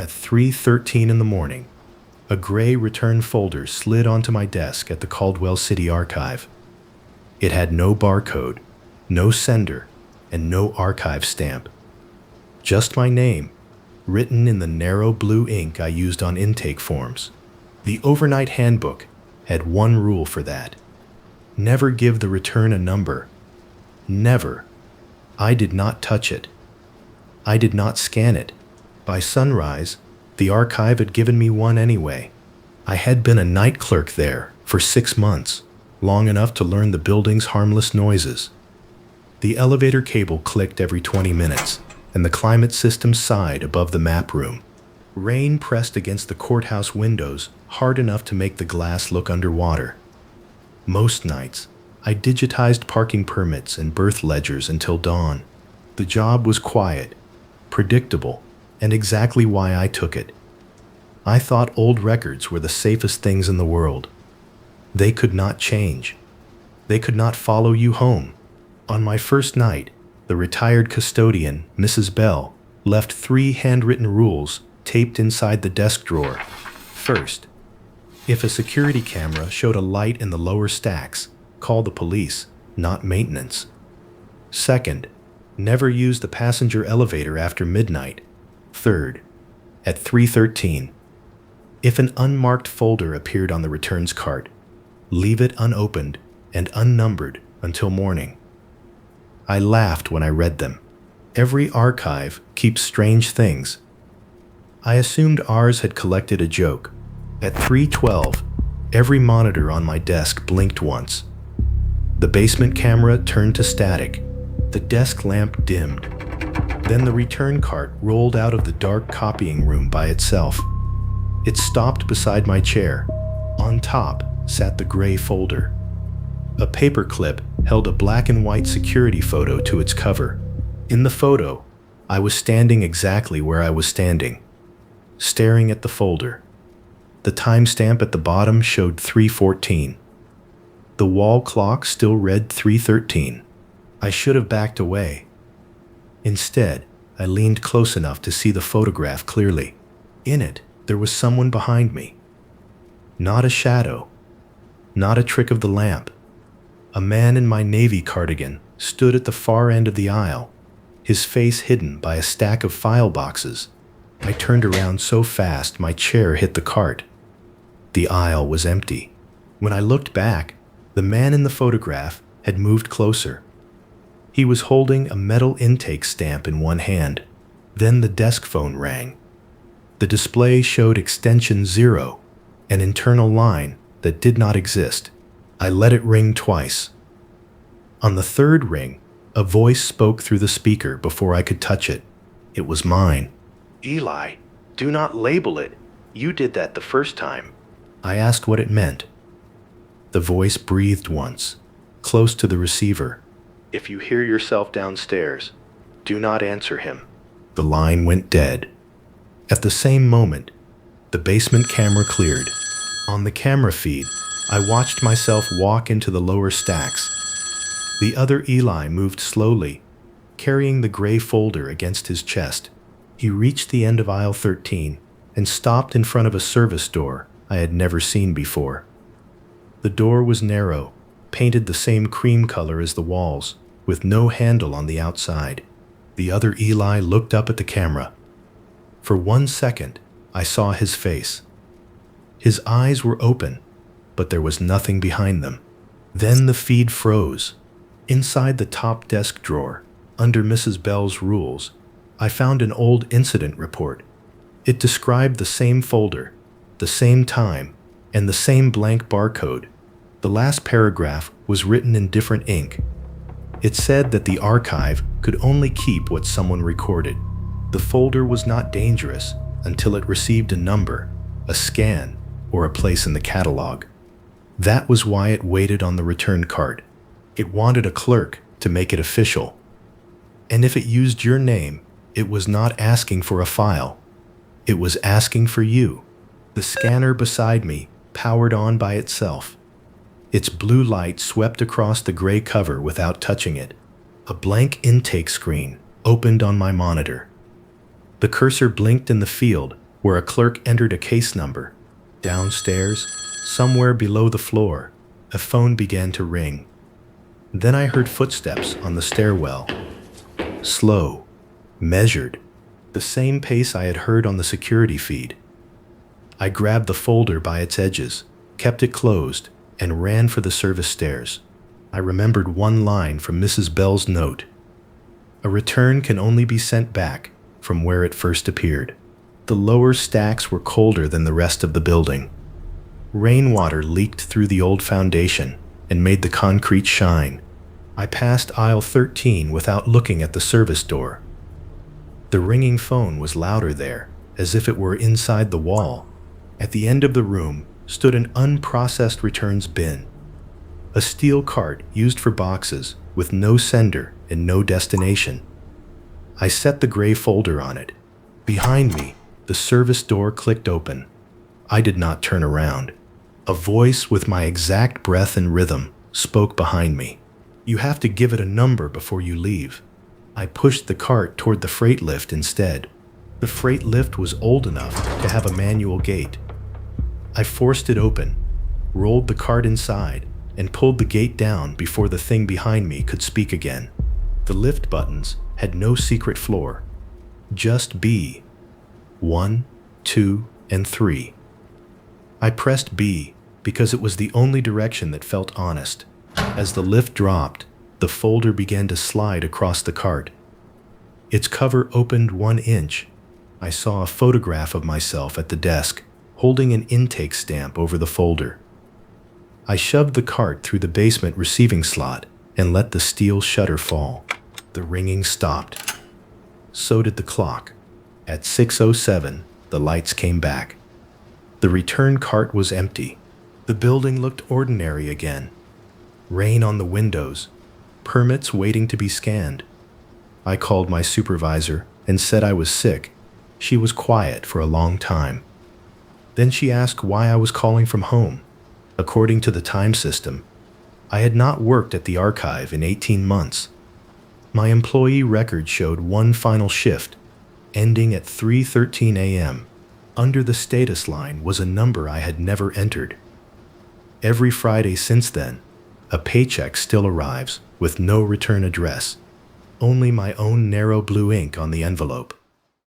At 3:13 in the morning, a gray return folder slid onto my desk at the Caldwell City Archive. It had no barcode, no sender, and no archive stamp. Just my name, written in the narrow blue ink I used on intake forms. The overnight handbook had one rule for that. Never give the return a number. Never. I did not touch it. I did not scan it. By sunrise, the archive had given me one anyway. I had been a night clerk there for 6 months, long enough to learn the building's harmless noises. The elevator cable clicked every 20 minutes, and the climate system sighed above the map room. Rain pressed against the courthouse windows hard enough to make the glass look underwater. Most nights, I digitized parking permits and birth ledgers until dawn. The job was quiet, predictable, and exactly why I took it. I thought old records were the safest things in the world. They could not change. They could not follow you home. On my first night, the retired custodian, Mrs. Bell, left 3 handwritten rules taped inside the desk drawer. First, if a security camera showed a light in the lower stacks, call the police, not maintenance. Second, never use the passenger elevator after midnight. Third, at 3:13, if an unmarked folder appeared on the returns cart, leave it unopened and unnumbered until morning. I laughed when I read them. Every archive keeps strange things. I assumed ours had collected a joke. At 3:12, every monitor on my desk blinked once. The basement camera turned to static. The desk lamp dimmed. Then the return cart rolled out of the dark copying room by itself. It stopped beside my chair. On top sat the gray folder. A paperclip held a black and white security photo to its cover. In the photo, I was standing exactly where I was standing, staring at the folder. The timestamp at the bottom showed 3:14. The wall clock still read 3:13. I should have backed away. Instead, I leaned close enough to see the photograph clearly. In it, there was someone behind me. Not a shadow, not a trick of the lamp. A man in my navy cardigan stood at the far end of the aisle, his face hidden by a stack of file boxes. I turned around so fast my chair hit the cart. The aisle was empty. When I looked back, the man in the photograph had moved closer. He was holding a metal intake stamp in one hand. Then the desk phone rang. The display showed extension 0, an internal line that did not exist. I let it ring twice. On the third ring, a voice spoke through the speaker before I could touch it. It was mine. "Eli, do not label it. You did that the first time." I asked what it meant. The voice breathed once, close to the receiver. "If you hear yourself downstairs, do not answer him." The line went dead. At the same moment, the basement camera cleared. On the camera feed, I watched myself walk into the lower stacks. The other Eli moved slowly, carrying the gray folder against his chest. He reached the end of aisle 13 and stopped in front of a service door I had never seen before. The door was narrow, painted the same cream color as the walls, with no handle on the outside. The other Eli looked up at the camera. For 1 second, I saw his face. His eyes were open, but there was nothing behind them. Then the feed froze. Inside the top desk drawer, under Mrs. Bell's rules, I found an old incident report. It described the same folder, the same time, and the same blank barcode. The last paragraph was written in different ink. It said that the archive could only keep what someone recorded. The folder was not dangerous until it received a number, a scan, or a place in the catalog. That was why it waited on the return cart. It wanted a clerk to make it official. And if it used your name, it was not asking for a file. It was asking for you. The scanner beside me powered on by itself. Its blue light swept across the gray cover without touching it. A blank intake screen opened on my monitor. The cursor blinked in the field where a clerk entered a case number. Downstairs, somewhere below the floor, a phone began to ring. Then I heard footsteps on the stairwell. Slow, measured, the same pace I had heard on the security feed. I grabbed the folder by its edges, kept it closed, and ran for the service stairs. I remembered one line from Mrs. Bell's note. A return can only be sent back from where it first appeared. The lower stacks were colder than the rest of the building. Rainwater leaked through the old foundation and made the concrete shine. I passed aisle 13 without looking at the service door. The ringing phone was louder there, as if it were inside the wall. At the end of the room stood an unprocessed returns bin, a steel cart used for boxes with no sender and no destination. I set the gray folder on it. Behind me, the service door clicked open. I did not turn around. A voice with my exact breath and rhythm spoke behind me. "You have to give it a number before you leave." I pushed the cart toward the freight lift instead. The freight lift was old enough to have a manual gate. I forced it open, rolled the cart inside, and pulled the gate down before the thing behind me could speak again. The lift buttons had no secret floor, just B, 1, 2, and 3. I pressed B because it was the only direction that felt honest. As the lift dropped, the folder began to slide across the cart. Its cover opened 1 inch. I saw a photograph of myself at the desk, holding an intake stamp over the folder. I shoved the cart through the basement receiving slot and let the steel shutter fall. The ringing stopped. So did the clock. At 6:07, the lights came back. The return cart was empty. The building looked ordinary again. Rain on the windows, permits waiting to be scanned. I called my supervisor and said I was sick. She was quiet for a long time. Then she asked why I was calling from home. According to the time system, I had not worked at the archive in 18 months. My employee record showed one final shift, ending at 3:13 a.m. Under the status line was a number I had never entered. Every Friday since then, a paycheck still arrives with no return address, only my own narrow blue ink on the envelope.